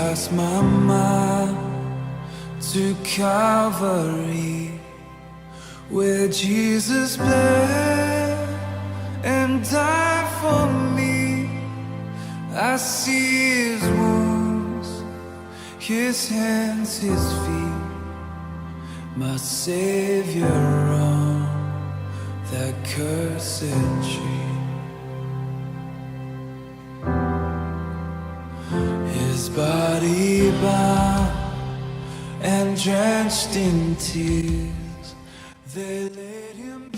cast my mind to Calvary, where Jesus bled and died for me. I see his wounds, his hands, his feet, my Savior on that cursed tree. His body bound and drenched in tears, they laid him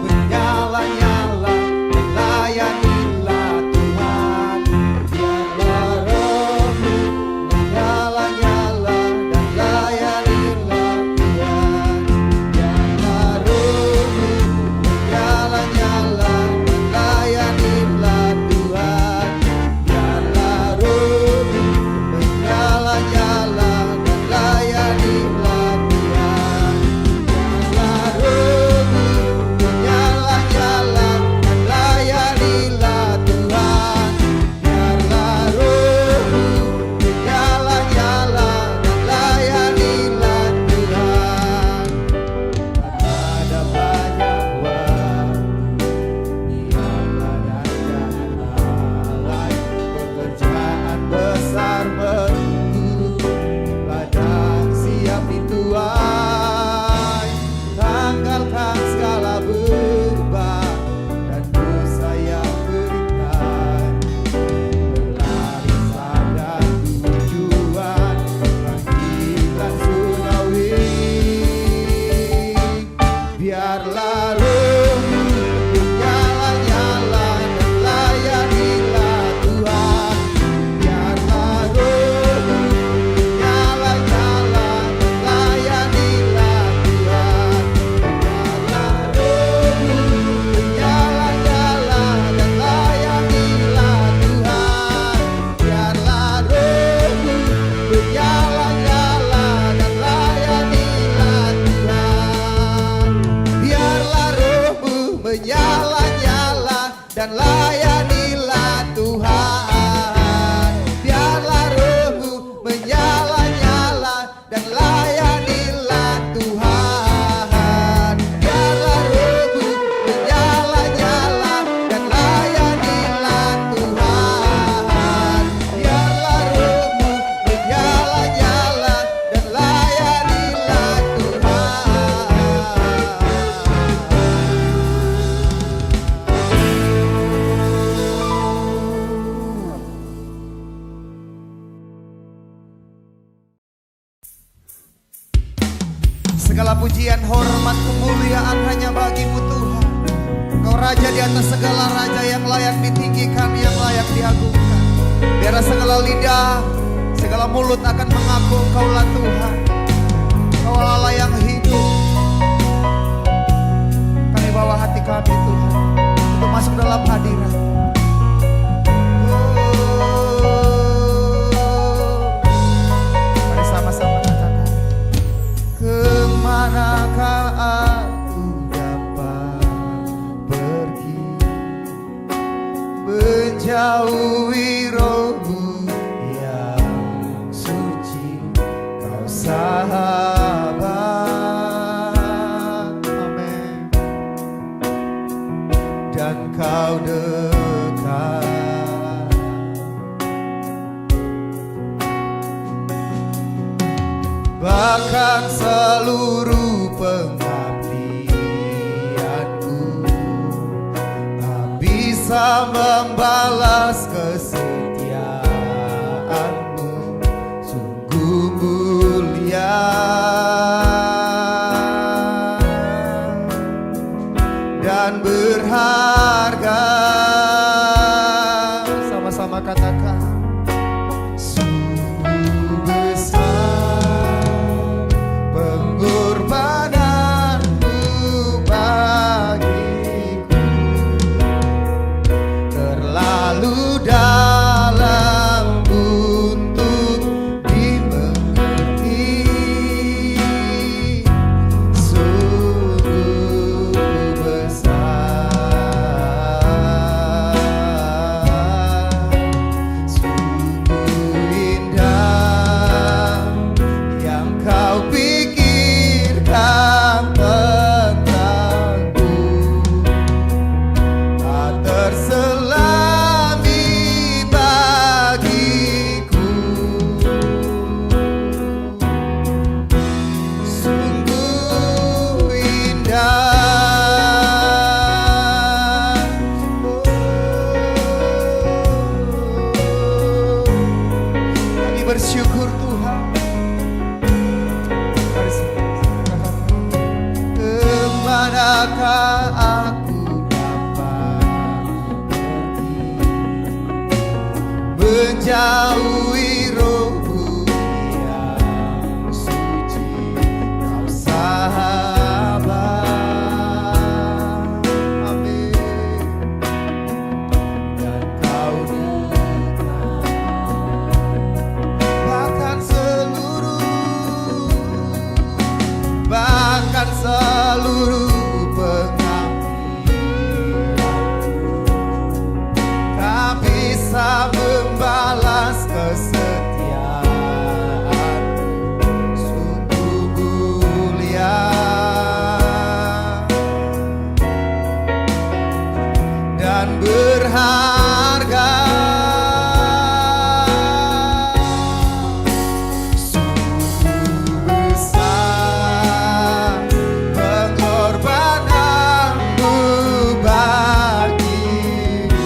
Menyala-nyala, melayanilah Tuhan. Biarlah rohmu menyala-nyala dan layanilah Tuhan. Biarlah rohmu menyala-nyala dan layanilah Tuhan. Biarlah rohmu menyala-nyala dan layanilah Tuhan. Biarlah rohmu menyala-nyala dan layanilah Tuhan. Biarlah rohmu menyala-nyala dan layanilah Tuhan. Ada banyak waktu, biarlah dan jangan lalai. Pekerjaan besar menunggu, ladang siap dituai. Tanggalkan segala beban dan dosa yang berikan. Berlari pada tujuan, panggilan surgawi. Biarlah rohmu menyala-nyala dan layanilah Tuhan. Biarlah rohmu menyala-nyala dan layanilah Tuhan. Biarlah rohmu menyala-nyala dan layanilah Tuhan. Biarlah rohmu menyala-nyala dan layanilah Tuhan. Biarlah rohmu menyala-nyala dan layanilah Tuhan. Biarlah rohmu menyala-nyala dan layanilah Tuhan. Biarlah rohmu menyala-nyala dan layanilah Tuhan. Biarlah rohmu menyala-nyala dan layanilah Segala pujian, hormat, kemuliaan hanya bagi-Mu Tuhan. Engkau Raja di atas segala raja, yang layak ditinggikan, yang layak diagungkan. Biar segala lidah, segala mulut akan mengaku Engkaulah Tuhan. Engkau Allah yang hidup. Kami bawa hati kami Tuhan untuk masuk dalam hadirat. Mari sama-sama katakan. Kemanakah aku dapat pergi, menjauhi rohmu yang suci, Kau sahabat, amin, dan Kau dekat. Bahkan seluruh pengabdianku tak bisa membalas kesetiaanmu, sungguh mulia dan berharga. Sama-sama katakan. Terlalu dalam jauhi rohmu yang suci, kau sahabat. Amin. Dan kau dekat, bahkan seluruh tak bisa membalas kesetiaan, sungguh mulia dan berharga. Sungguh besar pengorbananmu bagiku,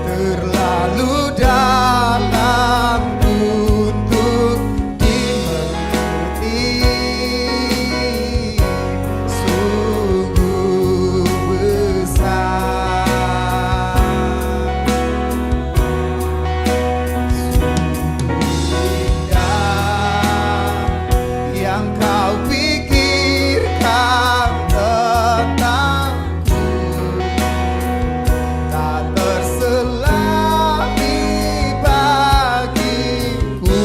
terlalu dalam untuk dimengerti. Sungguh besar, sungguh indah yang kau pikirkan tentangku, tak terselami bagiku.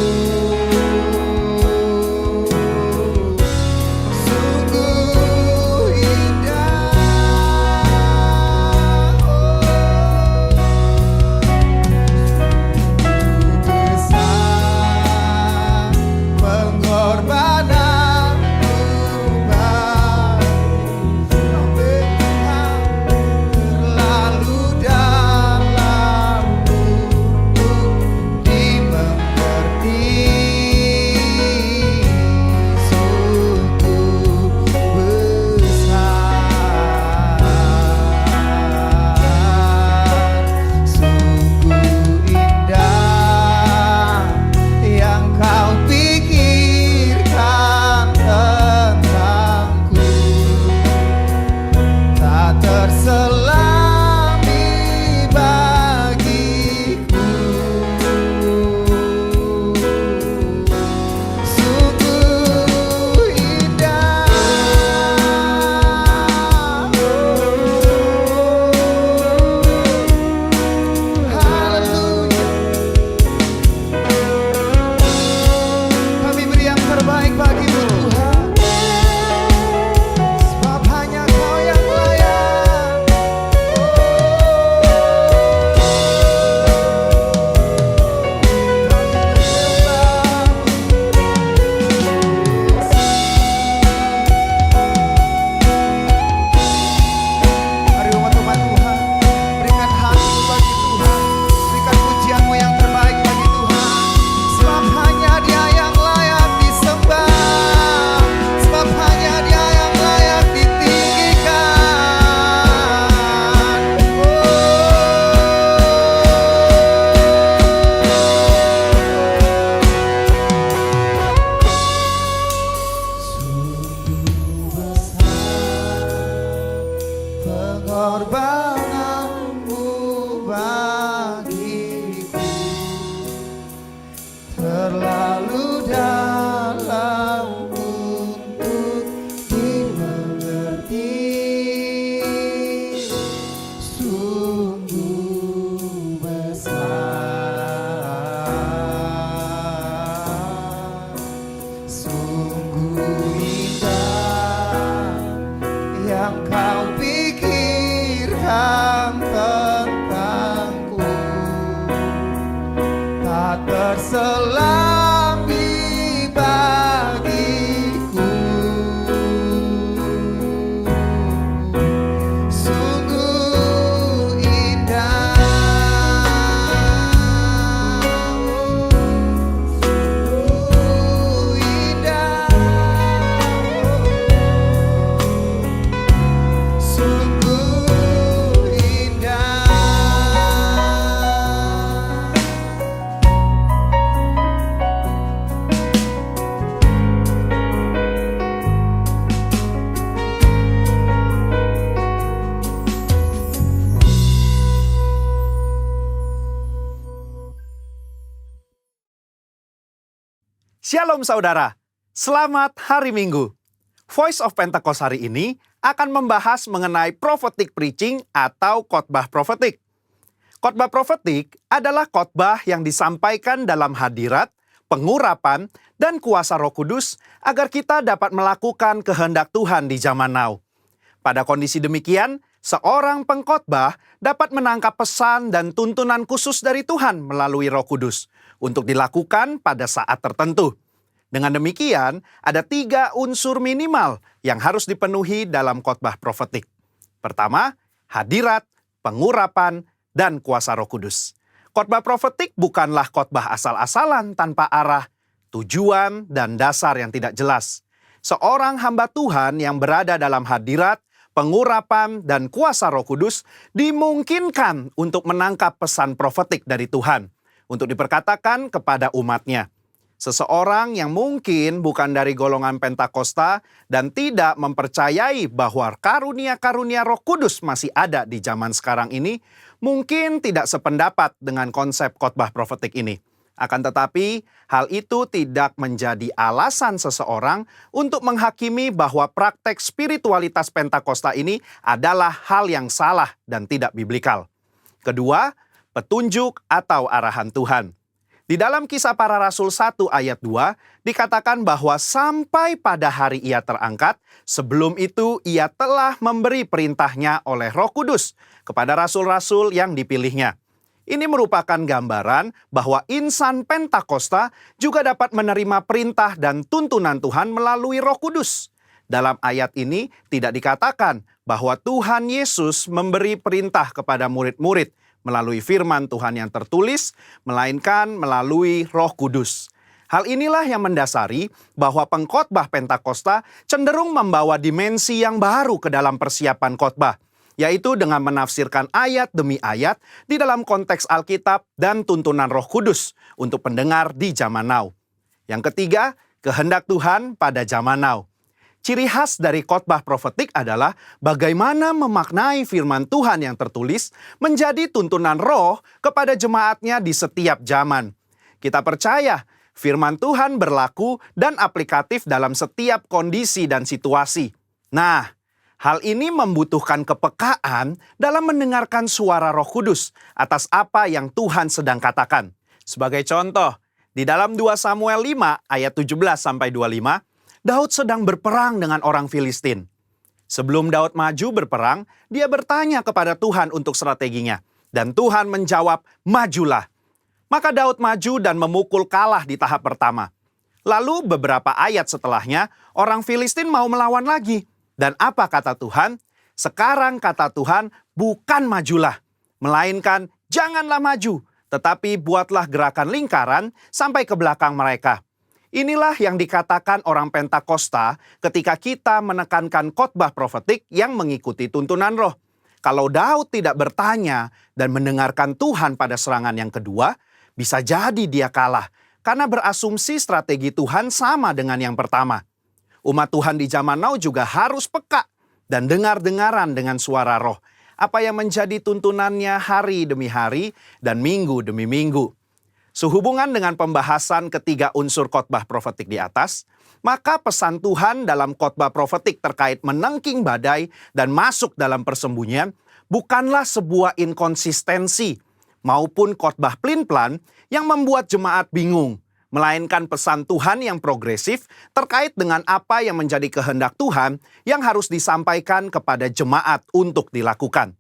Sungguh indah, besar pengorbananmu terlalu dalam untuk dimengerti. Sungguh besar, sungguh indah yang kau pikirkan tentangku, tak terselami bagiku. Sungguh indah, haleluya. Kami beri yang terbaik bagimu Tuhan, sebab hanya Kau yang layak. Mari umat-umat Tuhan, berikan hatimu bagi Tuhan, berikan pujianmu yang terbaik bagi Tuhan, sebab hanya Dia yang layak disembah, sebab hanya Dia yang layak ditinggikan. Sungguh besar pengorbananmu bagiku, terlalu dalam untuk dimengerti. Sungguh besar, sungguh indah yang kau pikirkan tentangku, tak terselami bagiku. Sungguh indah, sungguh indah, sungguh indah. Shalom saudara, selamat hari Minggu. Voice of Pentecost hari ini akan membahas mengenai prophetic preaching atau khotbah profetik. Khotbah profetik adalah khotbah yang disampaikan dalam hadirat, pengurapan, dan kuasa Roh Kudus agar kita dapat melakukan kehendak Tuhan di zaman now. Pada kondisi demikian, seorang pengkhotbah dapat menangkap pesan dan tuntunan khusus dari Tuhan melalui Roh Kudus untuk dilakukan pada saat tertentu. Dengan demikian, ada 3 unsur minimal yang harus dipenuhi dalam khotbah profetik. Pertama, hadirat, pengurapan, dan kuasa Roh Kudus. Khotbah profetik bukanlah khotbah asal-asalan tanpa arah, tujuan, dan dasar yang tidak jelas. Seorang hamba Tuhan yang berada dalam hadirat, pengurapan, dan kuasa Roh Kudus dimungkinkan untuk menangkap pesan profetik dari Tuhan untuk diperkatakan kepada umatnya. Seseorang yang mungkin bukan dari golongan Pentakosta dan tidak mempercayai bahwa karunia-karunia Roh Kudus masih ada di zaman sekarang ini, mungkin tidak sependapat dengan konsep khotbah profetik ini. Akan tetapi, hal itu tidak menjadi alasan seseorang untuk menghakimi bahwa praktek spiritualitas Pentakosta ini adalah hal yang salah dan tidak biblikal. Kedua, petunjuk atau arahan Tuhan. Di dalam Kisah Para Rasul 1 ayat 2, dikatakan bahwa sampai pada hari ia terangkat, sebelum itu ia telah memberi perintahnya oleh Roh Kudus kepada rasul-rasul yang dipilihnya. Ini merupakan gambaran bahwa insan Pentakosta juga dapat menerima perintah dan tuntunan Tuhan melalui Roh Kudus. Dalam ayat ini tidak dikatakan bahwa Tuhan Yesus memberi perintah kepada murid-murid melalui firman Tuhan yang tertulis, melainkan melalui Roh Kudus. Hal inilah yang mendasari bahwa pengkhotbah Pentakosta cenderung membawa dimensi yang baru ke dalam persiapan khotbah, yaitu dengan menafsirkan ayat demi ayat di dalam konteks Alkitab dan tuntunan Roh Kudus untuk pendengar di zaman now. Yang ketiga, kehendak Tuhan pada zaman now. Ciri khas dari khotbah profetik adalah bagaimana memaknai firman Tuhan yang tertulis menjadi tuntunan roh kepada jemaatnya di setiap zaman. Kita percaya firman Tuhan berlaku dan aplikatif dalam setiap kondisi dan situasi. Nah, hal ini membutuhkan kepekaan dalam mendengarkan suara Roh Kudus atas apa yang Tuhan sedang katakan. Sebagai contoh, di dalam 2 Samuel 5 ayat 17-25, Daud sedang berperang dengan orang Filistin. Sebelum Daud maju berperang, dia bertanya kepada Tuhan untuk strateginya. Dan Tuhan menjawab, majulah. Maka Daud maju dan memukul kalah di tahap pertama. Lalu beberapa ayat setelahnya, orang Filistin mau melawan lagi. Dan apa kata Tuhan? Sekarang kata Tuhan, bukan majulah, melainkan janganlah maju, tetapi buatlah gerakan lingkaran sampai ke belakang mereka. Inilah yang dikatakan orang Pentakosta ketika kita menekankan khotbah profetik yang mengikuti tuntunan roh. Kalau Daud tidak bertanya dan mendengarkan Tuhan pada serangan yang kedua, bisa jadi dia kalah karena berasumsi strategi Tuhan sama dengan yang pertama. Umat Tuhan di zaman now juga harus peka dan dengar-dengaran dengan suara roh, apa yang menjadi tuntunannya hari demi hari dan minggu demi minggu. Sehubungan dengan pembahasan ketiga unsur khotbah profetik di atas, maka pesan Tuhan dalam khotbah profetik terkait menengking badai dan masuk dalam persembunyian bukanlah sebuah inkonsistensi maupun khotbah plin-plan yang membuat jemaat bingung, melainkan pesan Tuhan yang progresif terkait dengan apa yang menjadi kehendak Tuhan yang harus disampaikan kepada jemaat untuk dilakukan.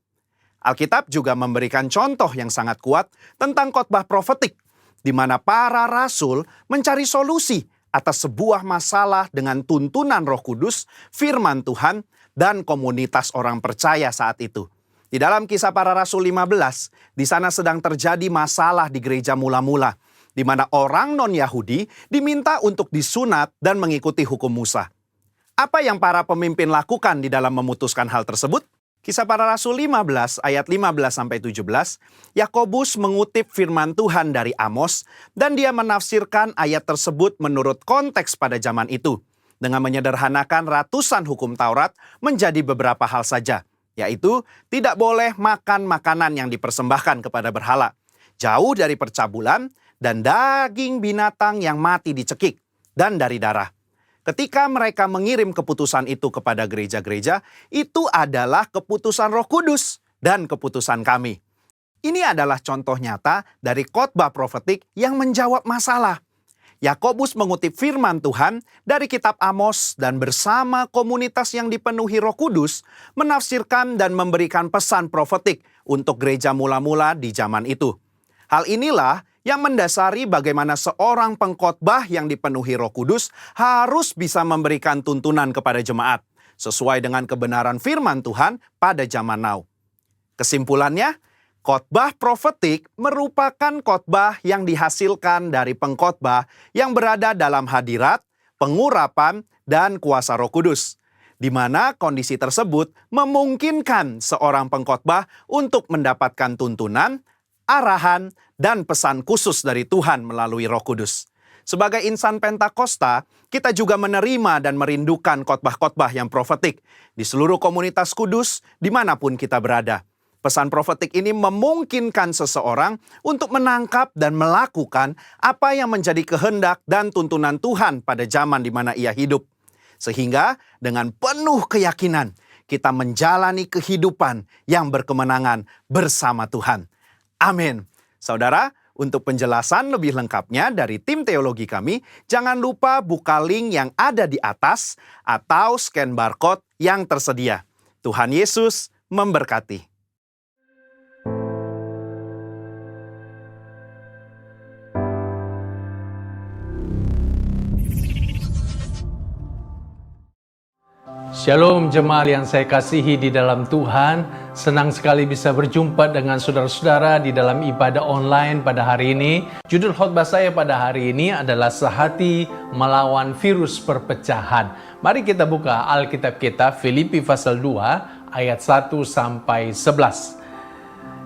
Alkitab juga memberikan contoh yang sangat kuat tentang khotbah profetik, di mana para rasul mencari solusi atas sebuah masalah dengan tuntunan Roh Kudus, firman Tuhan, dan komunitas orang percaya saat itu. Di dalam Kisah Para Rasul 15, di sana sedang terjadi masalah di gereja mula-mula, di mana orang non-Yahudi diminta untuk disunat dan mengikuti hukum Musa. Apa yang para pemimpin lakukan di dalam memutuskan hal tersebut? Kisah Para Rasul 15 ayat 15-17, Yakobus mengutip firman Tuhan dari Amos dan dia menafsirkan ayat tersebut menurut konteks pada zaman itu dengan menyederhanakan ratusan hukum Taurat menjadi beberapa hal saja, yaitu tidak boleh makan makanan yang dipersembahkan kepada berhala, jauh dari percabulan dan daging binatang yang mati dicekik, dan dari darah. Ketika mereka mengirim keputusan itu kepada gereja-gereja, itu adalah keputusan Roh Kudus dan keputusan kami. Ini adalah contoh nyata dari khotbah profetik yang menjawab masalah. Yakobus mengutip firman Tuhan dari kitab Amos dan bersama komunitas yang dipenuhi Roh Kudus menafsirkan dan memberikan pesan profetik untuk gereja mula-mula di zaman itu. Hal inilah yang mendasari bagaimana seorang pengkhotbah yang dipenuhi Roh Kudus harus bisa memberikan tuntunan kepada jemaat sesuai dengan kebenaran firman Tuhan pada zaman now. Kesimpulannya, khotbah profetik merupakan khotbah yang dihasilkan dari pengkhotbah yang berada dalam hadirat, pengurapan, dan kuasa Roh Kudus, di mana kondisi tersebut memungkinkan seorang pengkhotbah untuk mendapatkan tuntunan, arahan, dan pesan khusus dari Tuhan melalui Roh Kudus. Sebagai insan Pentakosta, kita juga menerima dan merindukan khotbah-khotbah yang profetik di seluruh komunitas kudus dimanapun kita berada. Pesan profetik ini memungkinkan seseorang untuk menangkap dan melakukan apa yang menjadi kehendak dan tuntunan Tuhan pada zaman di mana ia hidup. Sehingga dengan penuh keyakinan kita menjalani kehidupan yang berkemenangan bersama Tuhan. Amin. Saudara, untuk penjelasan lebih lengkapnya dari tim teologi kami, jangan lupa buka link yang ada di atas atau scan barcode yang tersedia. Tuhan Yesus memberkati. Shalom jemaat yang saya kasihi di dalam Tuhan. Senang sekali bisa berjumpa dengan saudara-saudara di dalam ibadah online pada hari ini. Judul khotbah saya pada hari ini adalah Sehati Melawan Virus Perpecahan. Mari kita buka Alkitab kita, Filipi pasal 2 ayat 1 sampai 11.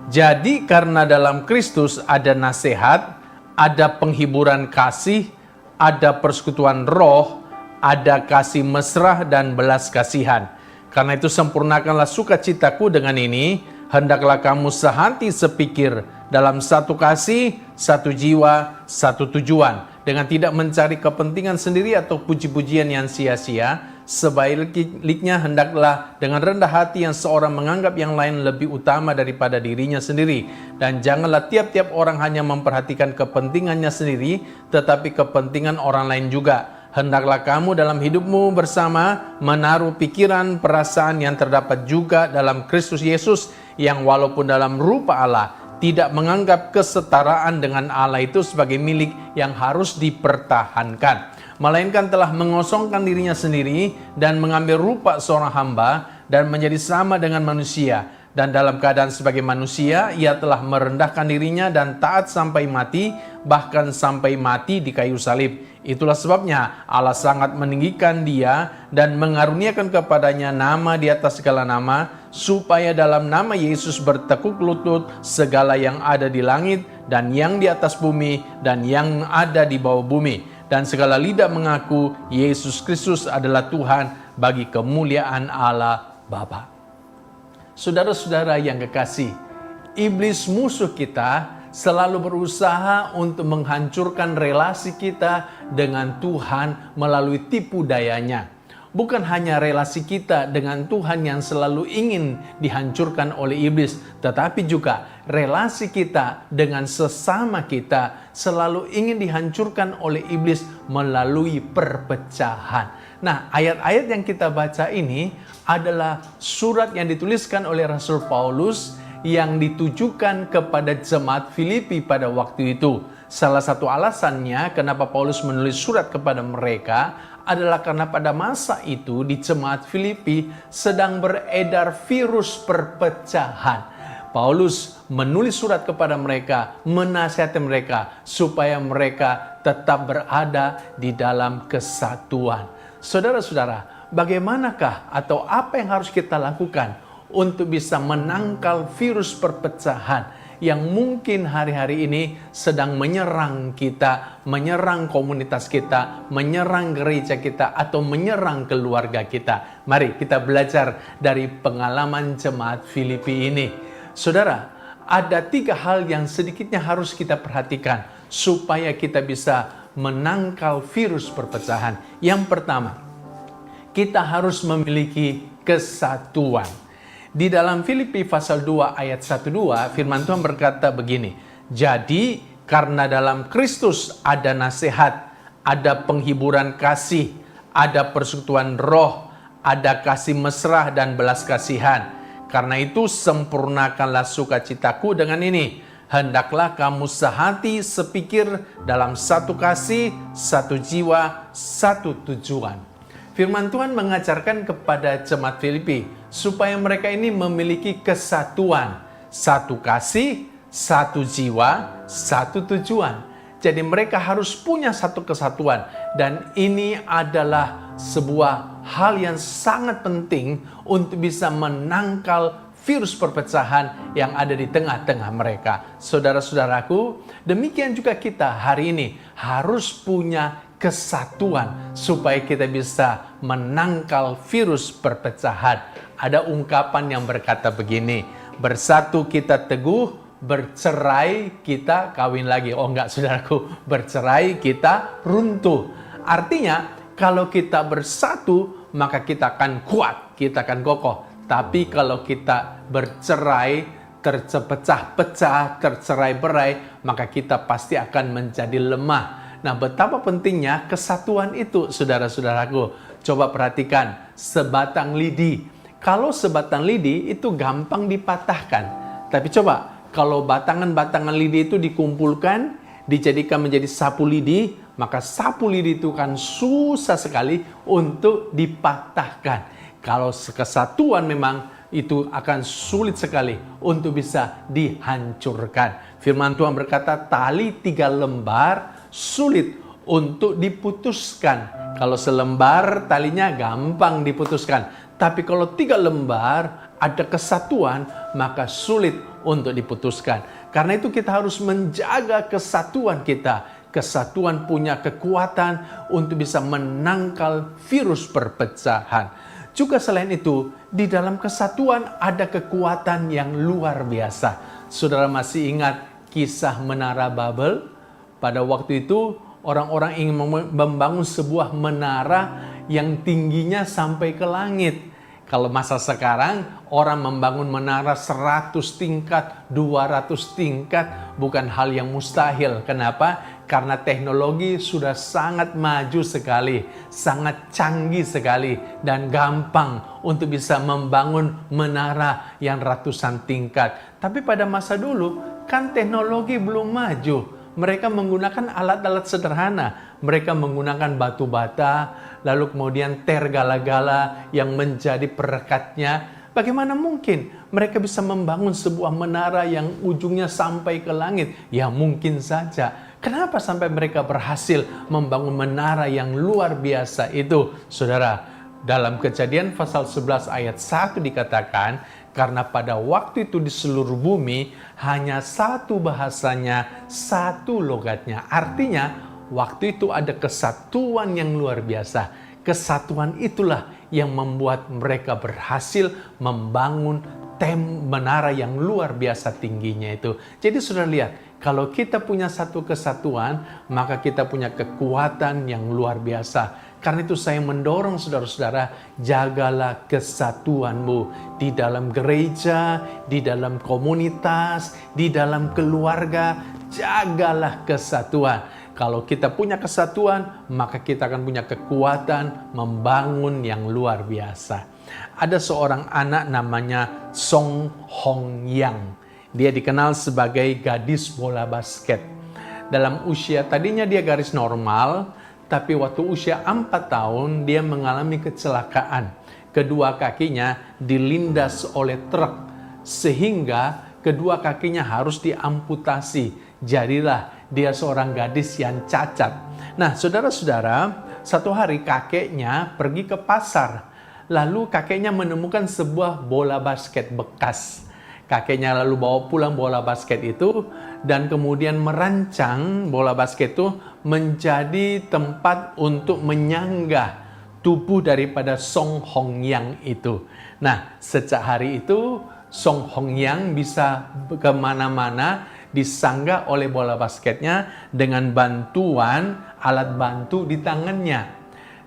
Jadi karena dalam Kristus ada nasihat, ada penghiburan kasih, ada persekutuan roh, ada kasih mesra dan belas kasihan. Karena itu sempurnakanlah sukacitaku dengan ini, hendaklah kamu sehati sepikir, dalam satu kasih, satu jiwa, satu tujuan, dengan tidak mencari kepentingan sendiri atau puji-pujian yang sia-sia. Sebaliknya hendaklah dengan rendah hati yang seorang menganggap yang lain lebih utama daripada dirinya sendiri. Dan janganlah tiap-tiap orang hanya memperhatikan kepentingannya sendiri, tetapi kepentingan orang lain juga. Hendaklah kamu dalam hidupmu bersama menaruh pikiran, perasaan yang terdapat juga dalam Kristus Yesus, yang walaupun dalam rupa Allah tidak menganggap kesetaraan dengan Allah itu sebagai milik yang harus dipertahankan, melainkan telah mengosongkan dirinya sendiri dan mengambil rupa seorang hamba dan menjadi sama dengan manusia. Dan dalam keadaan sebagai manusia, ia telah merendahkan dirinya dan taat sampai mati, bahkan sampai mati di kayu salib. Itulah sebabnya Allah sangat meninggikan dia dan mengaruniakan kepadanya nama di atas segala nama, supaya dalam nama Yesus bertekuk lutut segala yang ada di langit dan yang di atas bumi dan yang ada di bawah bumi. Dan segala lidah mengaku Yesus Kristus adalah Tuhan, bagi kemuliaan Allah Bapa. Saudara-saudara yang kekasih, iblis musuh kita selalu berusaha untuk menghancurkan relasi kita dengan Tuhan melalui tipu dayanya. Bukan hanya relasi kita dengan Tuhan yang selalu ingin dihancurkan oleh iblis, tetapi juga relasi kita dengan sesama kita selalu ingin dihancurkan oleh iblis melalui perpecahan. Nah, ayat-ayat yang kita baca ini adalah surat yang dituliskan oleh Rasul Paulus yang ditujukan kepada jemaat Filipi pada waktu itu. Salah satu alasannya kenapa Paulus menulis surat kepada mereka adalah karena pada masa itu di jemaat Filipi sedang beredar virus perpecahan. Paulus menulis surat kepada mereka, menasihati mereka supaya mereka tetap berada di dalam kesatuan. Saudara-saudara, bagaimanakah atau apa yang harus kita lakukan untuk bisa menangkal virus perpecahan yang mungkin hari-hari ini sedang menyerang kita, menyerang komunitas kita, menyerang gereja kita, atau menyerang keluarga kita? Mari kita belajar dari pengalaman jemaat Filipi ini. Saudara, ada 3 hal yang sedikitnya harus kita perhatikan supaya kita bisa menangkal virus perpecahan? Yang pertama, kita harus memiliki kesatuan. Di dalam Filipi pasal 2 ayat 1-2, firman Tuhan berkata begini, jadi karena dalam Kristus ada nasihat, ada penghiburan kasih, ada persekutuan roh, ada kasih mesra dan belas kasihan. Karena itu sempurnakanlah sukacitaku dengan ini. Hendaklah kamu sehati sepikir dalam satu kasih, satu jiwa, satu tujuan. Firman Tuhan mengajarkan kepada jemaat Filipi supaya mereka ini memiliki kesatuan, satu kasih, satu jiwa, satu tujuan. Jadi mereka harus punya satu kesatuan, dan ini adalah sebuah hal yang sangat penting untuk bisa menangkal virus perpecahan yang ada di tengah-tengah mereka. Saudara-saudaraku, demikian juga kita hari ini harus punya kesatuan supaya kita bisa menangkal virus perpecahan. Ada ungkapan yang berkata begini, bersatu kita teguh, bercerai kita kawin lagi. Oh enggak, saudaraku, bercerai kita runtuh. Artinya, kalau kita bersatu, maka kita akan kuat, kita akan kokoh. Tapi kalau kita bercerai, terpecah-pecah, tercerai-berai, maka kita pasti akan menjadi lemah. Nah, betapa pentingnya kesatuan itu, saudara-saudaraku. Coba perhatikan, sebatang lidi. Kalau sebatang lidi itu gampang dipatahkan. Tapi coba, kalau batangan-batangan lidi itu dikumpulkan, dijadikan menjadi sapu lidi, maka sapu lidi itu kan susah sekali untuk dipatahkan. Kalau kesatuan memang itu akan sulit sekali untuk bisa dihancurkan. Firman Tuhan berkata, tali 3 lembar sulit untuk diputuskan. Kalau selembar talinya gampang diputuskan. Tapi kalau 3 lembar ada kesatuan, maka sulit untuk diputuskan. Karena itu kita harus menjaga kesatuan kita. Kesatuan punya kekuatan untuk bisa menangkal virus perpecahan. Juga selain itu, di dalam kesatuan ada kekuatan yang luar biasa. Saudara masih ingat kisah Menara Babel? Pada waktu itu, orang-orang ingin membangun sebuah menara yang tingginya sampai ke langit. Kalau masa sekarang, orang membangun menara 100 tingkat, 200 tingkat, bukan hal yang mustahil. Kenapa? Karena teknologi sudah sangat maju sekali, sangat canggih sekali, dan gampang untuk bisa membangun menara yang ratusan tingkat. Tapi pada masa dulu, kan teknologi belum maju. Mereka menggunakan alat-alat sederhana. Mereka menggunakan batu bata, lalu kemudian tergala-gala yang menjadi perekatnya. Bagaimana mungkin mereka bisa membangun sebuah menara yang ujungnya sampai ke langit? Ya mungkin saja. Kenapa sampai mereka berhasil membangun menara yang luar biasa itu? Saudara, dalam Kejadian pasal 11 ayat 1 dikatakan, karena pada waktu itu di seluruh bumi hanya satu bahasanya, satu logatnya. Artinya waktu itu ada kesatuan yang luar biasa. Kesatuan itulah yang membuat mereka berhasil membangun menara yang luar biasa tingginya itu. Jadi sudah lihat, kalau kita punya satu kesatuan, maka kita punya kekuatan yang luar biasa. Karena itu saya mendorong saudara-saudara, jagalah kesatuanmu di dalam gereja, di dalam komunitas, di dalam keluarga. Jagalah kesatuan. Kalau kita punya kesatuan, maka kita akan punya kekuatan membangun yang luar biasa. Ada seorang anak namanya Song Hong Yang. Dia dikenal sebagai gadis bola basket. Dalam usia tadinya dia garis normal, tapi waktu usia 4 tahun dia mengalami kecelakaan. Kedua kakinya dilindas oleh truk sehingga kedua kakinya harus diamputasi. Jadilah dia seorang gadis yang cacat. Nah, saudara-saudara, satu hari kakeknya pergi ke pasar. Lalu kakeknya menemukan sebuah bola basket bekas. Kakeknya lalu bawa pulang bola basket itu dan kemudian merancang bola basket itu menjadi tempat untuk menyanggah tubuh daripada Song Hong Yang itu. Nah, sejak hari itu Song Hong Yang bisa kemana-mana disanggah oleh bola basketnya dengan bantuan alat bantu di tangannya.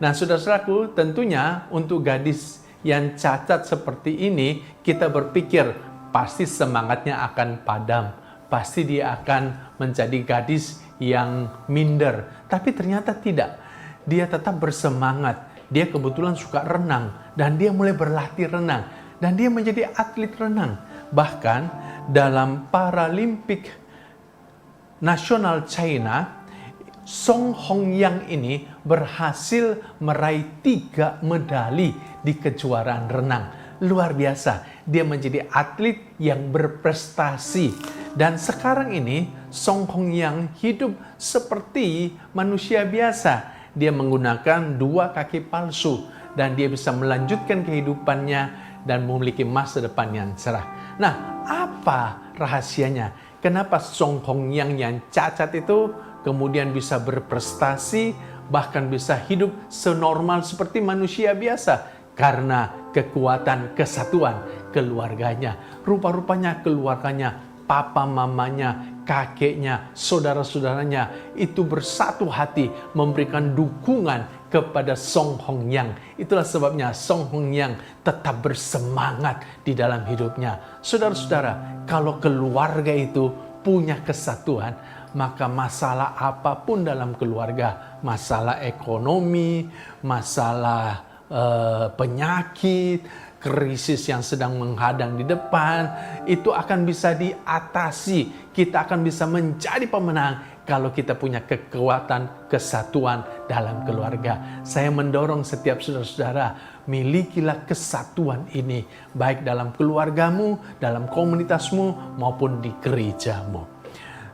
Nah, saudara-saudaraku, tentunya untuk gadis yang cacat seperti ini, kita berpikir pasti semangatnya akan padam. Pasti dia akan menjadi gadis yang minder. Tapi ternyata tidak. Dia tetap bersemangat. Dia kebetulan suka renang. Dan dia mulai berlatih renang. Dan dia menjadi atlet renang. Bahkan dalam Paralimpik Nasional China, Song Hongyang ini berhasil meraih 3 medali di kejuaraan renang. Luar biasa, dia menjadi atlet yang berprestasi. Dan sekarang ini Song Hongyang hidup seperti manusia biasa. Dia menggunakan 2 kaki palsu dan dia bisa melanjutkan kehidupannya dan memiliki masa depan yang cerah. Nah, apa rahasianya? Kenapa Song Hongyang yang cacat itu kemudian bisa berprestasi, bahkan bisa hidup senormal seperti manusia biasa? Karena kekuatan kesatuan keluarganya. Rupa-rupanya keluarganya, papa mamanya, kakeknya, saudara-saudaranya itu bersatu hati memberikan dukungan kepada Song Hongyang. Itulah sebabnya Song Hongyang tetap bersemangat di dalam hidupnya. Saudara-saudara, kalau keluarga itu punya kesatuan, maka masalah apapun dalam keluarga, masalah ekonomi, masalah penyakit, krisis yang sedang menghadang di depan, itu akan bisa diatasi. Kita akan bisa menjadi pemenang kalau kita punya kekuatan kesatuan dalam keluarga. Saya mendorong setiap saudara-saudara, milikilah kesatuan ini, baik dalam keluargamu, dalam komunitasmu, maupun di gerejamu.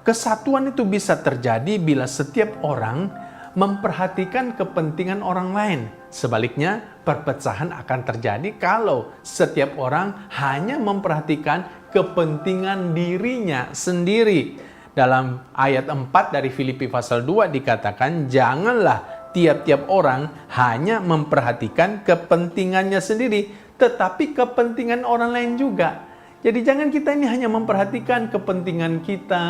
Kesatuan itu bisa terjadi bila setiap orang memperhatikan kepentingan orang lain. Sebaliknya, perpecahan akan terjadi kalau setiap orang hanya memperhatikan kepentingan dirinya sendiri. Dalam ayat 4 dari Filipi pasal 2 dikatakan, janganlah tiap-tiap orang hanya memperhatikan kepentingannya sendiri, tetapi kepentingan orang lain juga. Jadi jangan kita ini hanya memperhatikan kepentingan kita,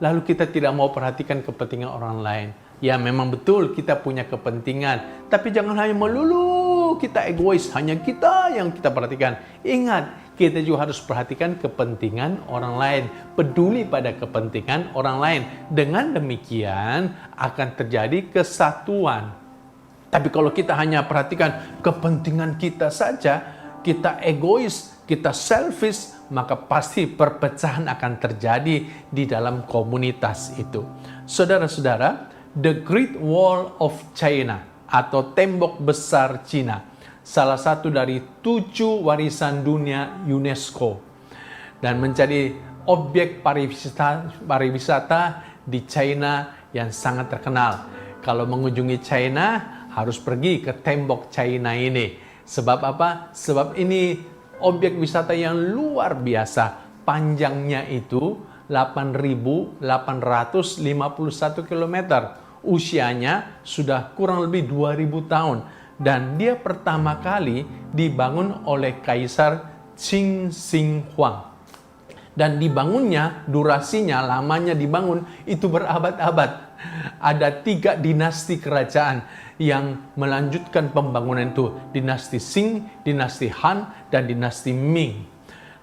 lalu kita tidak mau perhatikan kepentingan orang lain. Ya memang betul kita punya kepentingan, tapi jangan hanya melulu kita egois, hanya kita yang kita perhatikan. Ingat, kita juga harus perhatikan kepentingan orang lain, peduli pada kepentingan orang lain. Dengan demikian akan terjadi kesatuan. Tapi kalau kita hanya perhatikan kepentingan kita saja, kita egois, kita selfish, maka pasti perpecahan akan terjadi di dalam komunitas itu. Saudara-saudara, The Great Wall of China atau Tembok Besar Cina, salah satu dari 7 warisan dunia UNESCO dan menjadi objek pariwisata di China yang sangat terkenal. Kalau mengunjungi China harus pergi ke Tembok China ini. Sebab apa? Sebab ini objek wisata yang luar biasa. Panjangnya itu 8.851 km. Usianya sudah kurang lebih 2.000 tahun. Dan dia pertama kali dibangun oleh Kaisar Qin Shi Huang. Dan dibangunnya, durasinya, lamanya dibangun, itu berabad-abad. Ada 3 dinasti kerajaan yang melanjutkan pembangunan itu. Dinasti Qing, dinasti Han, dan dinasti Ming.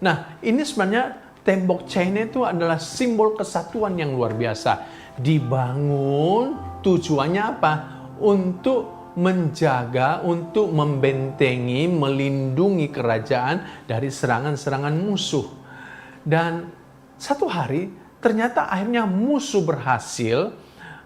Nah, ini sebenarnya Tembok China itu adalah simbol kesatuan yang luar biasa. Dibangun tujuannya apa? Untuk menjaga, untuk membentengi, melindungi kerajaan dari serangan-serangan musuh. Dan satu hari ternyata akhirnya musuh berhasil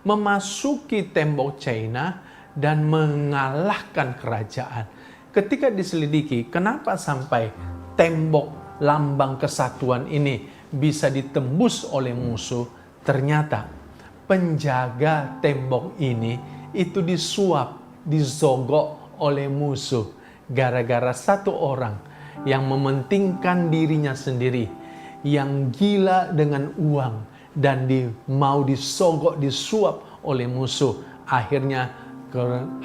memasuki Tembok China dan mengalahkan kerajaan. Ketika diselidiki, kenapa sampai tembok lambang kesatuan ini bisa ditembus oleh musuh? Ternyata penjaga tembok ini itu disuap, disogok oleh musuh gara-gara satu orang yang mementingkan dirinya sendiri, yang gila dengan uang dan mau disogok, disuap oleh musuh. Akhirnya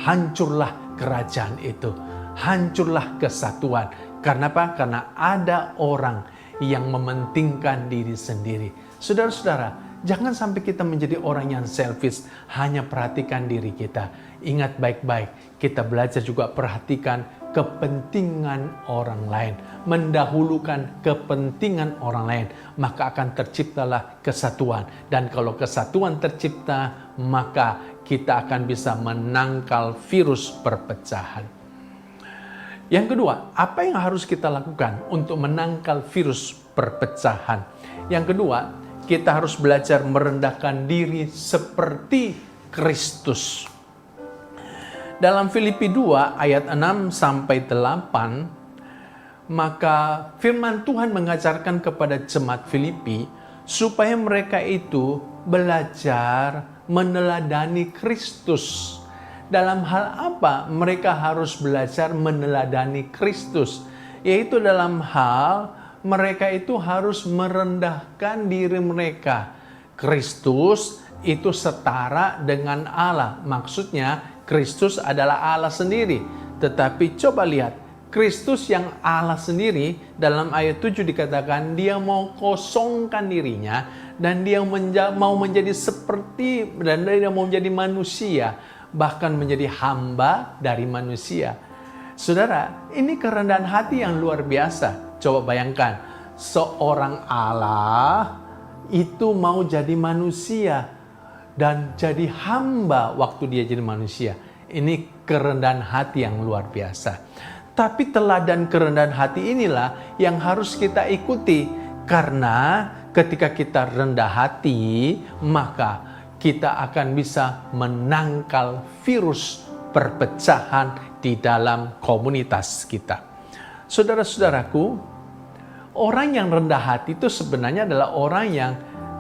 hancurlah kerajaan itu, hancurlah kesatuan. Karena apa? Karena ada orang yang mementingkan diri sendiri. Saudara-saudara, Jangan sampai kita menjadi orang yang selfish, hanya perhatikan diri kita. Ingat baik-baik, kita belajar juga perhatikan kepentingan orang lain. Mendahulukan kepentingan orang lain, maka akan terciptalah kesatuan. Dan kalau kesatuan tercipta, maka kita akan bisa menangkal virus perpecahan. Yang kedua, apa yang harus kita lakukan untuk menangkal virus perpecahan? Yang kedua, kita harus belajar merendahkan diri seperti Kristus. Dalam Filipi 2 ayat 6 sampai 8, maka firman Tuhan mengajarkan kepada jemaat Filipi supaya mereka itu belajar meneladani Kristus. Dalam hal apa mereka harus belajar meneladani Kristus? Yaitu dalam hal mereka itu harus merendahkan diri mereka. Kristus itu setara dengan Allah. Maksudnya Kristus adalah Allah sendiri. Tetapi coba lihat, Kristus yang Allah sendiri dalam ayat 7 dikatakan dia mau kosongkan dirinya dan dia mau menjadi seperti dan dia mau menjadi manusia, bahkan menjadi hamba dari manusia. Saudara, ini kerendahan hati yang luar biasa. Coba bayangkan, seorang Allah itu mau jadi manusia dan jadi hamba waktu dia jadi manusia. Ini kerendahan hati yang luar biasa. Tapi teladan kerendahan hati inilah yang harus kita ikuti. Karena ketika kita rendah hati, maka kita akan bisa menangkal virus perpecahan di dalam komunitas kita. Saudara-saudaraku, orang yang rendah hati itu sebenarnya adalah orang yang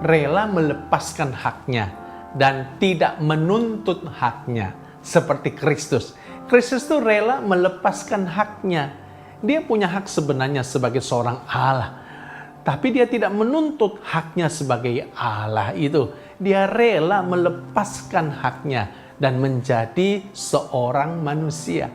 rela melepaskan haknya dan tidak menuntut haknya seperti Kristus. Kristus itu rela melepaskan haknya. Dia punya hak sebenarnya sebagai seorang Allah, tapi dia tidak menuntut haknya sebagai Allah itu. Dia rela melepaskan haknya dan menjadi seorang manusia.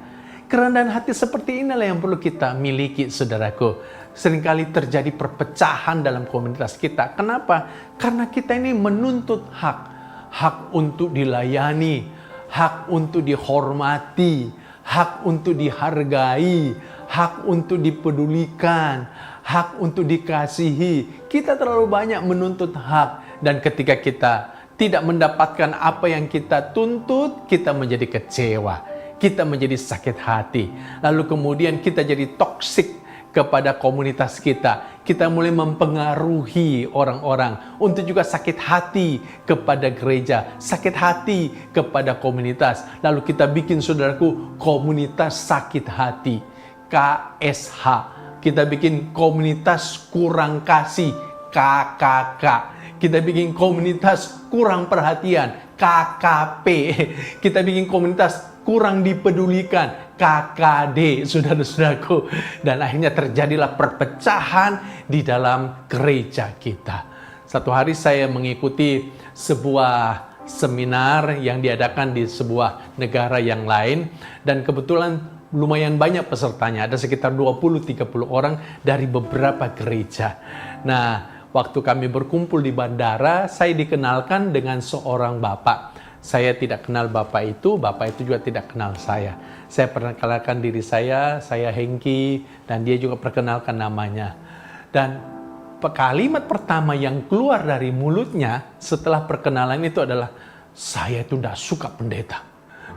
Kerendahan hati seperti inilah yang perlu kita miliki, saudaraku. Seringkali terjadi perpecahan dalam komunitas kita. Kenapa? Karena kita ini menuntut hak. Hak untuk dilayani, hak untuk dihormati, hak untuk dihargai, hak untuk dipedulikan, hak untuk dikasihi. Kita terlalu banyak menuntut hak. Dan ketika kita tidak mendapatkan apa yang kita tuntut, kita menjadi kecewa. Kita menjadi sakit hati. Lalu kemudian kita jadi toksik kepada komunitas kita. Kita mulai mempengaruhi orang-orang untuk juga sakit hati kepada gereja, sakit hati kepada komunitas. Lalu kita bikin, saudaraku, komunitas sakit hati, KSH. Kita bikin komunitas kurang kasih, KKK. Kita bikin komunitas kurang perhatian, KKP. Kita bikin komunitas kurang dipedulikan, KKD, saudara-saudaraku. Dan akhirnya terjadilah perpecahan di dalam gereja kita. Satu hari saya mengikuti sebuah seminar yang diadakan di sebuah negara yang lain. Dan kebetulan lumayan banyak pesertanya. Ada sekitar 20-30 orang dari beberapa gereja. Nah, waktu kami berkumpul di bandara, saya dikenalkan dengan seorang bapak. Saya tidak kenal bapak itu juga tidak kenal saya. Saya perkenalkan diri saya Hengki, dan dia juga perkenalkan namanya. Dan kalimat pertama yang keluar dari mulutnya setelah perkenalan itu adalah, saya itu tidak suka pendeta.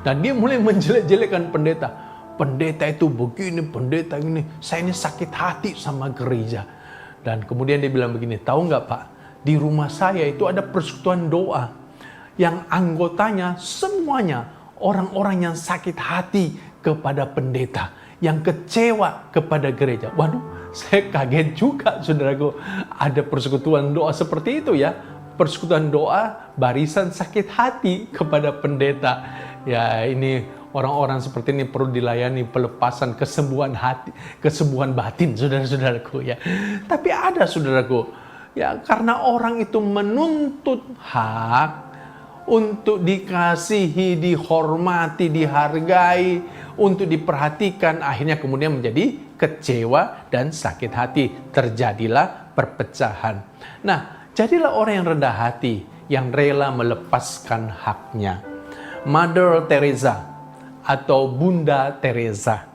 Dan dia mulai menjelek-jelekan pendeta. Pendeta itu begini, pendeta ini, saya ini sakit hati sama gereja. Dan kemudian dia bilang begini, tahu nggak Pak, di rumah saya itu ada persekutuan doa yang anggotanya semuanya orang-orang yang sakit hati kepada pendeta, yang kecewa kepada gereja. Waduh, saya kaget juga, saudaraku, ada persekutuan doa seperti itu ya. Persekutuan doa barisan sakit hati kepada pendeta. Ya, ini orang-orang seperti ini perlu dilayani pelepasan kesembuhan hati, kesembuhan batin, saudara-saudaraku ya. Tapi ada, saudaraku, ya, karena orang itu menuntut hak untuk dikasihi, dihormati, dihargai, untuk diperhatikan, akhirnya kemudian menjadi kecewa dan sakit hati. Terjadilah perpecahan. Nah, Jadilah orang yang rendah hati, yang rela melepaskan haknya. Mother Teresa atau Bunda Teresa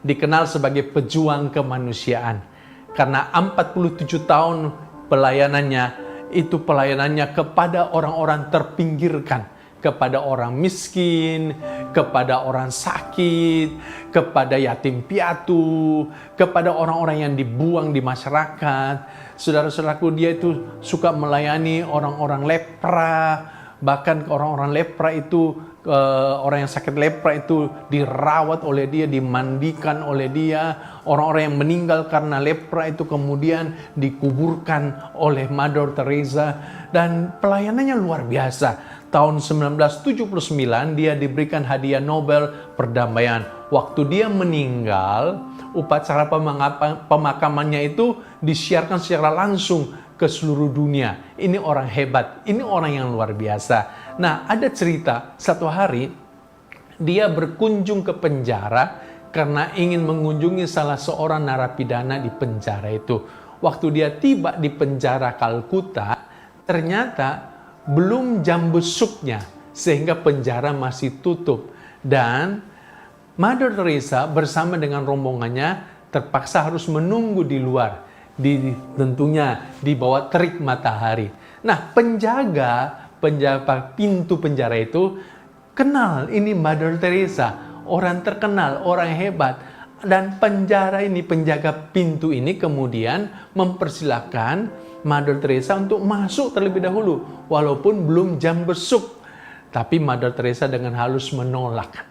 dikenal sebagai pejuang kemanusiaan karena 47 tahun pelayanannya kepada orang-orang terpinggirkan, kepada orang miskin, kepada orang sakit, kepada yatim piatu, kepada orang-orang yang dibuang di masyarakat. Saudara-saudaraku, dia itu suka melayani orang-orang lepra, bahkan orang-orang lepra itu, orang yang sakit lepra itu dirawat oleh dia, dimandikan oleh dia. Orang-orang yang meninggal karena lepra itu kemudian dikuburkan oleh Mother Teresa, dan pelayanannya luar biasa. Tahun 1979 dia diberikan hadiah Nobel perdamaian. Waktu dia meninggal, upacara pemakamannya itu disiarkan secara langsung ke seluruh dunia. Ini orang hebat, ini orang yang luar biasa. Nah, ada cerita satu hari dia berkunjung ke penjara karena ingin mengunjungi salah seorang narapidana di penjara itu. Waktu dia tiba di penjara Kalkuta, ternyata belum jam besuknya, sehingga penjara masih tutup. Dan Mother Teresa bersama dengan rombongannya terpaksa harus menunggu di luar, tentunya di bawah terik matahari. Nah, penjaga pintu penjara itu kenal ini Mother Teresa, orang terkenal, orang hebat. Dan penjaga pintu ini kemudian mempersilahkan Mother Teresa untuk masuk terlebih dahulu, walaupun belum jam besuk. Tapi Mother Teresa dengan halus menolak.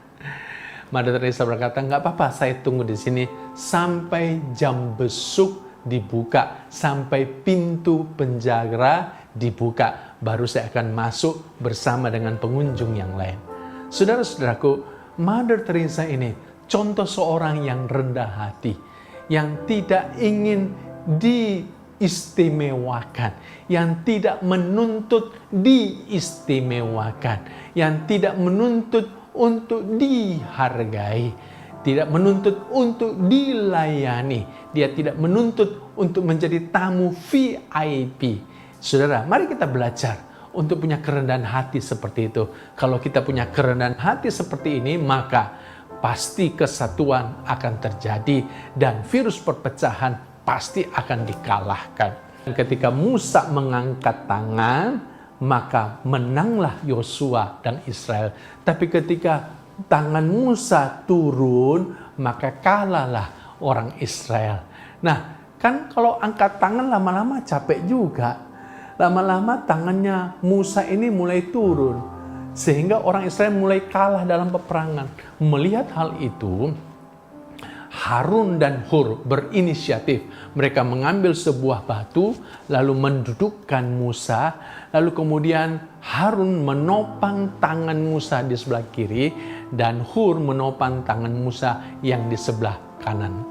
Mother Teresa berkata, nggak apa-apa, saya tunggu di sini sampai jam besuk dibuka, sampai pintu penjara dibuka, baru saya akan masuk bersama dengan pengunjung yang lain. Saudara-saudaraku, Mother Teresa ini contoh seorang yang rendah hati, yang tidak ingin diistimewakan, yang tidak menuntut diistimewakan, yang tidak menuntut untuk dihargai, tidak menuntut untuk dilayani, dia tidak menuntut untuk menjadi tamu VIP. Saudara, mari kita belajar untuk punya kerendahan hati seperti itu. Kalau kita punya kerendahan hati seperti ini, maka pasti kesatuan akan terjadi dan virus perpecahan pasti akan dikalahkan. Ketika Musa mengangkat tangan, maka menanglah Yosua dan Israel. Tapi ketika tangan Musa turun, maka kalahlah orang Israel. Nah, kan kalau angkat tangan lama-lama capek juga. Lama-lama tangannya Musa ini mulai turun, sehingga orang Israel mulai kalah dalam peperangan. Melihat hal itu, Harun dan Hur berinisiatif. Mereka mengambil sebuah batu, lalu mendudukkan Musa, lalu kemudian Harun menopang tangan Musa di sebelah kiri, dan Hur menopang tangan Musa yang di sebelah kanan.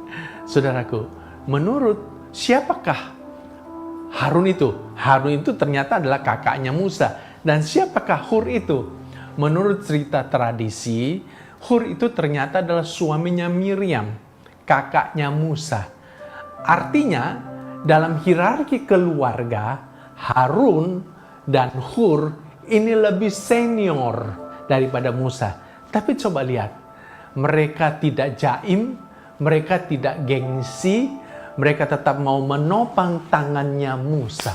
Saudaraku, menurut siapakah Harun itu? Harun itu ternyata adalah kakaknya Musa. Dan siapakah Hur itu? Menurut cerita tradisi, Hur itu ternyata adalah suaminya Miriam, kakaknya Musa. Artinya, dalam hierarki keluarga, Harun dan Hur ini lebih senior daripada Musa. Tapi coba lihat, mereka tidak jaim, mereka tidak gengsi, mereka tetap mau menopang tangannya Musa.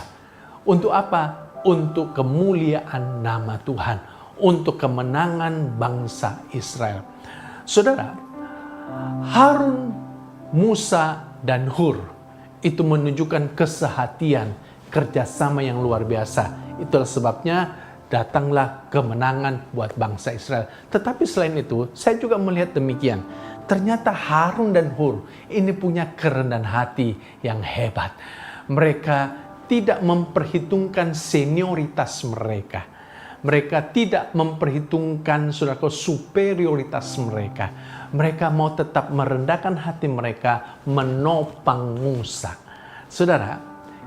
Untuk apa? Untuk kemuliaan nama Tuhan, untuk kemenangan bangsa Israel. Saudara, Harun, Musa, dan Hur itu menunjukkan kesehatian, kerjasama yang luar biasa. Itulah sebabnya datanglah kemenangan buat bangsa Israel. Tetapi selain itu, saya juga melihat demikian. Ternyata Harun dan Hur ini punya kerendahan hati yang hebat. Mereka tidak memperhitungkan senioritas mereka. Mereka tidak memperhitungkan superioritas mereka. Mereka mau tetap merendahkan hati mereka, menopang Musa. Saudara,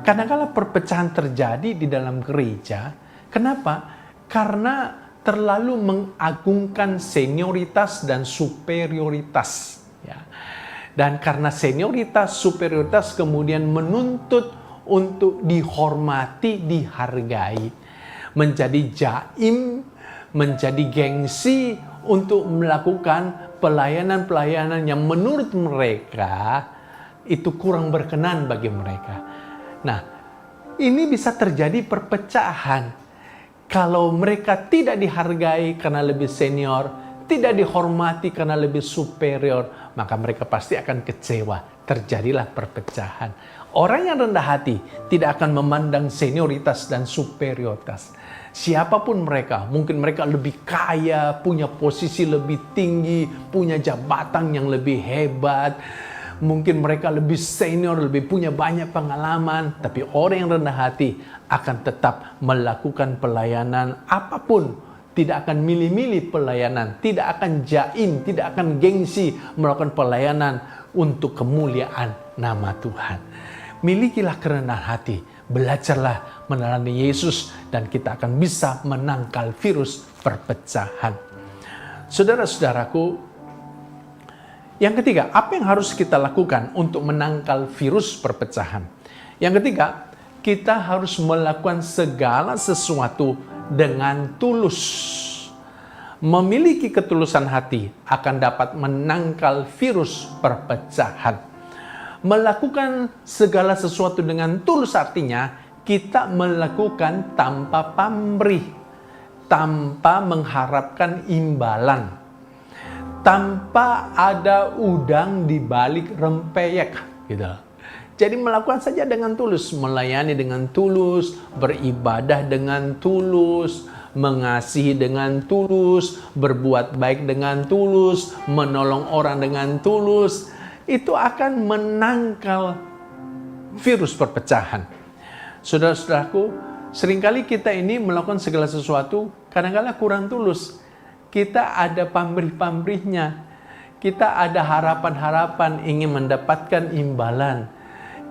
kadang-kala perpecahan terjadi di dalam gereja. Kenapa? Karena terlalu mengagungkan senioritas dan superioritas. Ya. Dan karena senioritas, superioritas kemudian menuntut untuk dihormati, dihargai. Menjadi jaim, menjadi gengsi untuk melakukan pelayanan-pelayanan yang menurut mereka itu kurang berkenan bagi mereka. Nah, ini bisa terjadi perpecahan. Kalau mereka tidak dihargai karena lebih senior, tidak dihormati karena lebih superior, maka mereka pasti akan kecewa. Terjadilah perpecahan. Orang yang rendah hati tidak akan memandang senioritas dan superioritas. Siapapun mereka, mungkin mereka lebih kaya, punya posisi lebih tinggi, punya jabatan yang lebih hebat, mungkin mereka lebih senior, lebih punya banyak pengalaman, tapi orang yang rendah hati akan tetap melakukan pelayanan apapun, tidak akan milih-milih pelayanan, tidak akan jaim, tidak akan gengsi melakukan pelayanan untuk kemuliaan nama Tuhan. Milikilah kerendahan hati, belajarlah meneladani Yesus, dan kita akan bisa menangkal virus perpecahan. Saudara-saudaraku, yang ketiga, apa yang harus kita lakukan untuk menangkal virus perpecahan? Yang ketiga, kita harus melakukan segala sesuatu dengan tulus. Memiliki ketulusan hati akan dapat menangkal virus perpecahan. Melakukan segala sesuatu dengan tulus artinya kita melakukan tanpa pamrih, tanpa mengharapkan imbalan, tanpa ada udang di balik rempeyek, gitu. Jadi melakukan saja dengan tulus, melayani dengan tulus, beribadah dengan tulus, mengasihi dengan tulus, berbuat baik dengan tulus, menolong orang dengan tulus. Itu akan menangkal virus perpecahan. Saudara-saudaraku, seringkali kita ini melakukan segala sesuatu kadang-kadang kurang tulus. Kita ada pamrih-pamrihnya. Kita ada harapan-harapan ingin mendapatkan imbalan,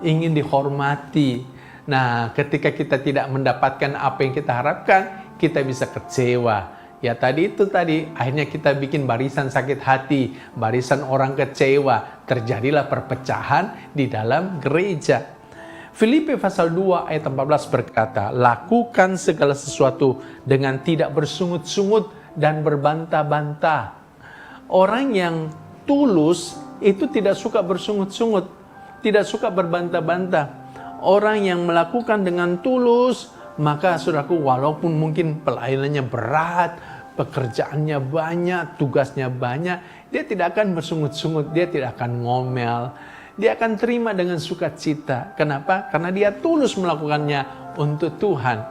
ingin dihormati. Nah, ketika kita tidak mendapatkan apa yang kita harapkan, kita bisa kecewa. Ya tadi, akhirnya kita bikin barisan sakit hati, barisan orang kecewa, terjadilah perpecahan di dalam gereja. Filipi pasal 2 ayat 14 berkata, lakukan segala sesuatu dengan tidak bersungut-sungut dan berbantah-bantah. Orang yang tulus itu tidak suka bersungut-sungut, tidak suka berbantah-bantah. Orang yang melakukan dengan tulus, maka saudaraku, walaupun mungkin pelayanannya berat, pekerjaannya banyak, tugasnya banyak, dia tidak akan bersungut-sungut, dia tidak akan ngomel, dia akan terima dengan sukacita. Kenapa? Karena dia tulus melakukannya untuk Tuhan.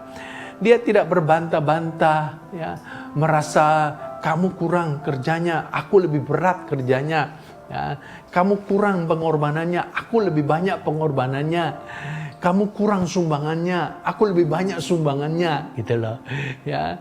Dia tidak berbantah-bantah, ya, merasa kamu kurang kerjanya, aku lebih berat kerjanya, ya, kamu kurang pengorbanannya, aku lebih banyak pengorbanannya. Kamu kurang sumbangannya, aku lebih banyak sumbangannya, gitu loh. Ya.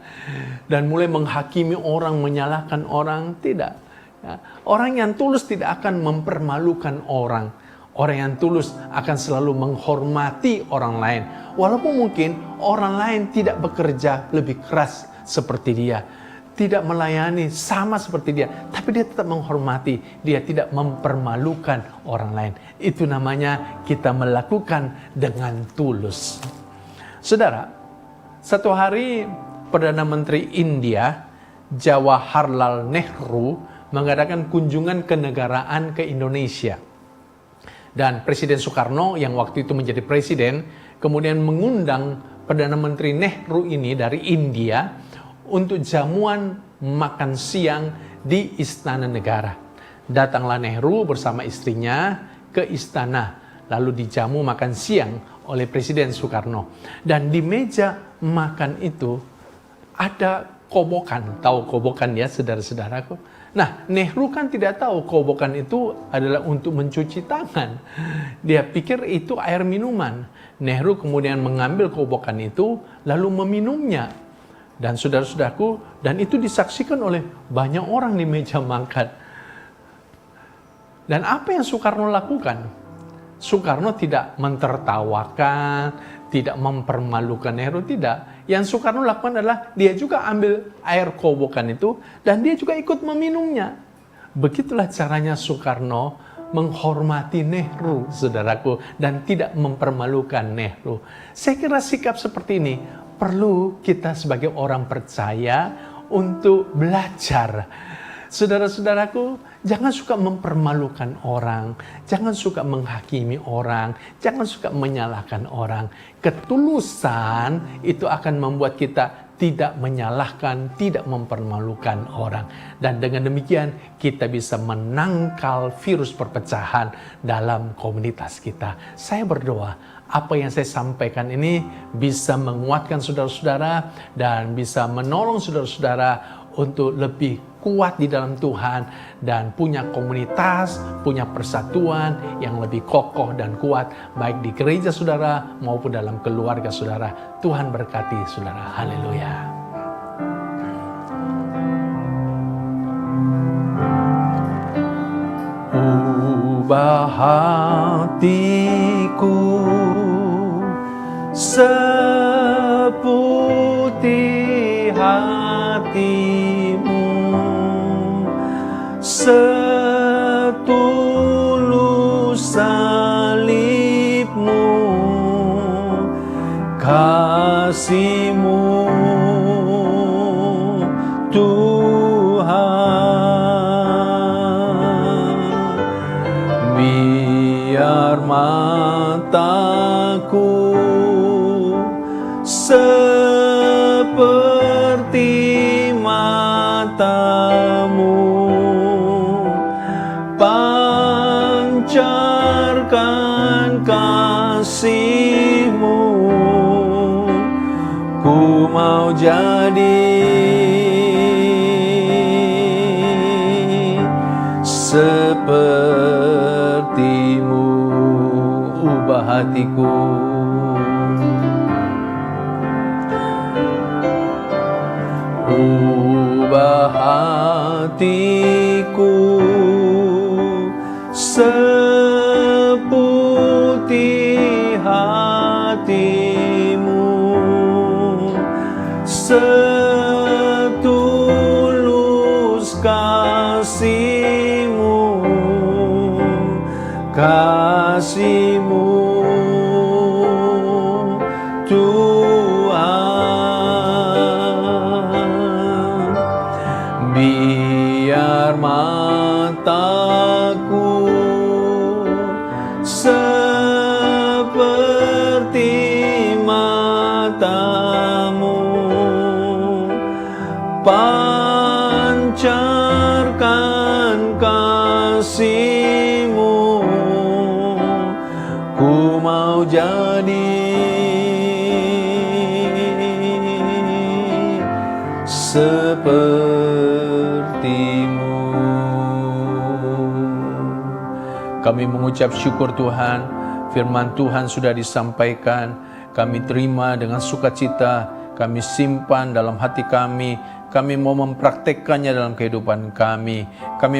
Dan mulai menghakimi orang, menyalahkan orang, tidak. Ya. Orang yang tulus tidak akan mempermalukan orang. Orang yang tulus akan selalu menghormati orang lain. Walaupun mungkin orang lain tidak bekerja lebih keras seperti dia, tidak melayani sama seperti dia, tapi dia tetap menghormati, dia tidak mempermalukan orang lain. Itu namanya kita melakukan dengan tulus. Saudara, satu hari Perdana Menteri India, Jawaharlal Nehru, mengadakan kunjungan kenegaraan ke Indonesia. Dan Presiden Soekarno yang waktu itu menjadi presiden, kemudian mengundang Perdana Menteri Nehru ini dari India untuk jamuan makan siang di Istana Negara. Datanglah Nehru bersama istrinya ke istana, lalu dijamu makan siang oleh Presiden Soekarno. Dan di meja makan itu ada kobokan. Tahu kobokan ya, saudara-saudaraku? Nah, Nehru kan tidak tahu kobokan itu adalah untuk mencuci tangan. Dia pikir itu air minuman. Nehru kemudian mengambil kobokan itu lalu meminumnya. Dan saudara-saudaraku, dan itu disaksikan oleh banyak orang di meja makan. Dan apa yang Soekarno lakukan? Soekarno tidak mentertawakan, tidak mempermalukan Nehru, tidak. Yang Soekarno lakukan adalah dia juga ambil air kobokan itu dan dia juga ikut meminumnya. Begitulah caranya Soekarno menghormati Nehru, saudaraku, dan tidak mempermalukan Nehru. Saya kira sikap seperti ini perlu kita sebagai orang percaya untuk belajar. Saudara-saudaraku, jangan suka mempermalukan orang, jangan suka menghakimi orang, jangan suka menyalahkan orang. Ketulusan itu akan membuat kita tidak menyalahkan, tidak mempermalukan orang. Dan dengan demikian kita bisa menangkal virus perpecahan dalam komunitas kita. Saya berdoa apa yang saya sampaikan ini bisa menguatkan saudara-saudara dan bisa menolong saudara-saudara untuk lebih kuat di dalam Tuhan dan punya komunitas, punya persatuan yang lebih kokoh dan kuat baik di gereja saudara maupun dalam keluarga saudara. Tuhan berkati saudara. Haleluya. Ubah hatiku seputih hatimu, setulus salibmu, kasihmu Tuhan. Biar mataku seperti matamu, pancarkan kasih-Mu, ku mau jadi seperti-Mu. Ubah hatiku, ubah hatiku seputih hatimu, setulus kasih-Mu, kasih-Mu Tuhan. Biar mataku seperti matamu, pancarkan kasih-Mu, ku mau jadi seperti-Mu. Kami mengucap syukur Tuhan, firman Tuhan sudah disampaikan, kami terima dengan sukacita, kami simpan dalam hati kami mau mempraktekkannya dalam kehidupan kami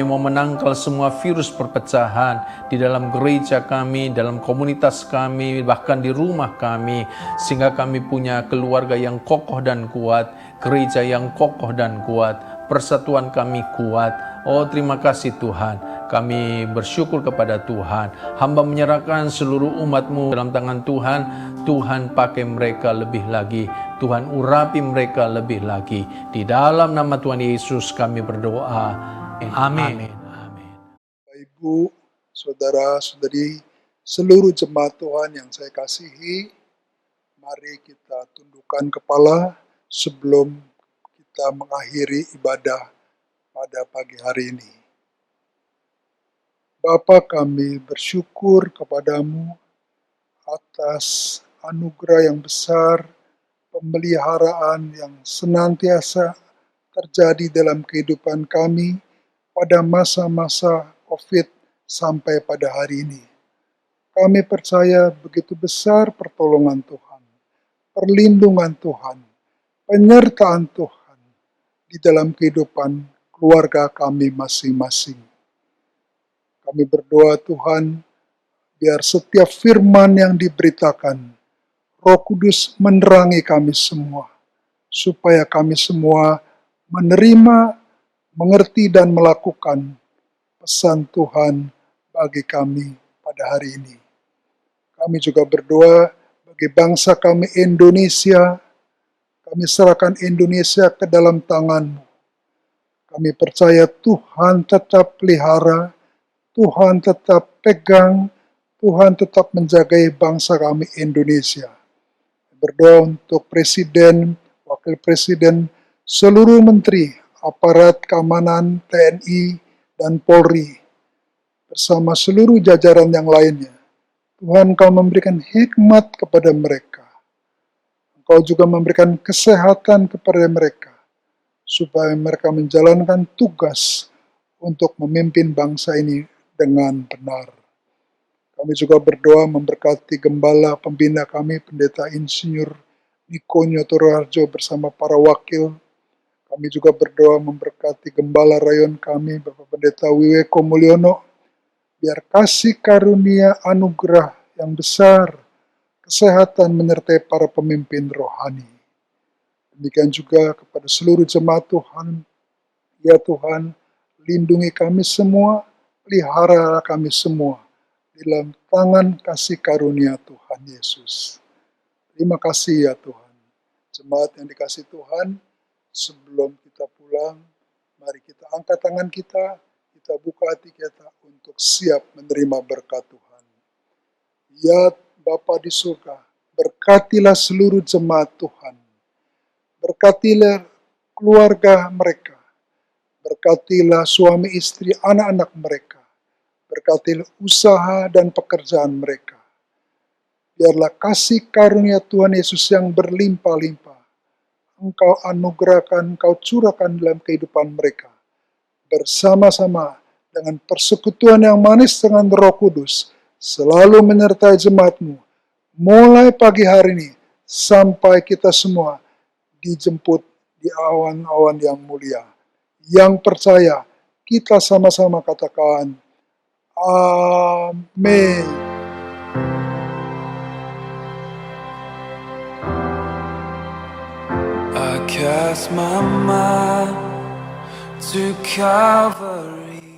mau menangkal semua virus perpecahan di dalam gereja kami, dalam komunitas kami, bahkan di rumah kami, sehingga kami punya keluarga yang kokoh dan kuat, gereja yang kokoh dan kuat, persatuan kami kuat. Oh, terima kasih Tuhan. Kami bersyukur kepada Tuhan. Hamba menyerahkan seluruh umat-Mu dalam tangan Tuhan. Tuhan pakai mereka lebih lagi. Tuhan urapi mereka lebih lagi. Di dalam nama Tuhan Yesus kami berdoa. Amin. Bapak Ibu, saudara-saudari, seluruh jemaat Tuhan yang saya kasihi, mari kita tundukkan kepala sebelum kita mengakhiri ibadah pada pagi hari ini. Bapa, kami bersyukur kepadamu atas anugerah yang besar, pemeliharaan yang senantiasa terjadi dalam kehidupan kami pada masa-masa COVID sampai pada hari ini. Kami percaya begitu besar pertolongan Tuhan, perlindungan Tuhan, penyertaan Tuhan di dalam kehidupan keluarga kami masing-masing. Kami berdoa Tuhan, biar setiap firman yang diberitakan, Roh Kudus menerangi kami semua, supaya kami semua menerima, mengerti dan melakukan pesan Tuhan bagi kami pada hari ini. Kami juga berdoa bagi bangsa kami Indonesia. Kami serahkan Indonesia ke dalam tangan-Mu. Kami percaya Tuhan tetap pelihara, Tuhan tetap pegang, Tuhan tetap menjagai bangsa kami Indonesia. Berdoa untuk Presiden, Wakil Presiden, seluruh menteri, aparat keamanan, TNI, dan Polri, bersama seluruh jajaran yang lainnya. Tuhan, Engkau memberikan hikmat kepada mereka. Engkau juga memberikan kesehatan kepada mereka, supaya mereka menjalankan tugas untuk memimpin bangsa ini dengan benar. Kami juga berdoa memberkati gembala pembina kami, Pendeta Insinyur Niko Nyotorharjo bersama para wakil. Kami juga berdoa memberkati gembala rayon kami, Bapak Pendeta Wiweko Mulyono, biar kasih karunia anugerah yang besar, kesehatan menyertai para pemimpin rohani. Demikian juga kepada seluruh jemaat Tuhan. Ya Tuhan, lindungi kami semua, pelihara kami semua dalam tangan kasih karunia Tuhan Yesus. Terima kasih ya Tuhan. Jemaat yang dikasih Tuhan, sebelum kita pulang, mari kita angkat tangan kita buka hati kita untuk siap menerima berkat Tuhan. Ya Bapa di surga, berkatilah seluruh jemaat Tuhan. Berkatilah keluarga mereka. Berkatilah suami istri, anak-anak mereka. Berkatilah usaha dan pekerjaan mereka. Biarlah kasih karunia Tuhan Yesus yang berlimpah-limpah Engkau anugerahkan, Engkau curahkan dalam kehidupan mereka. Bersama-sama dengan persekutuan yang manis dengan Roh Kudus, selalu menyertai jemaat-Mu. Mulai pagi hari ini, sampai kita semua dijemput di awan-awan yang mulia. Yang percaya, kita sama-sama katakan, Amin. I cast my mind to Calvary.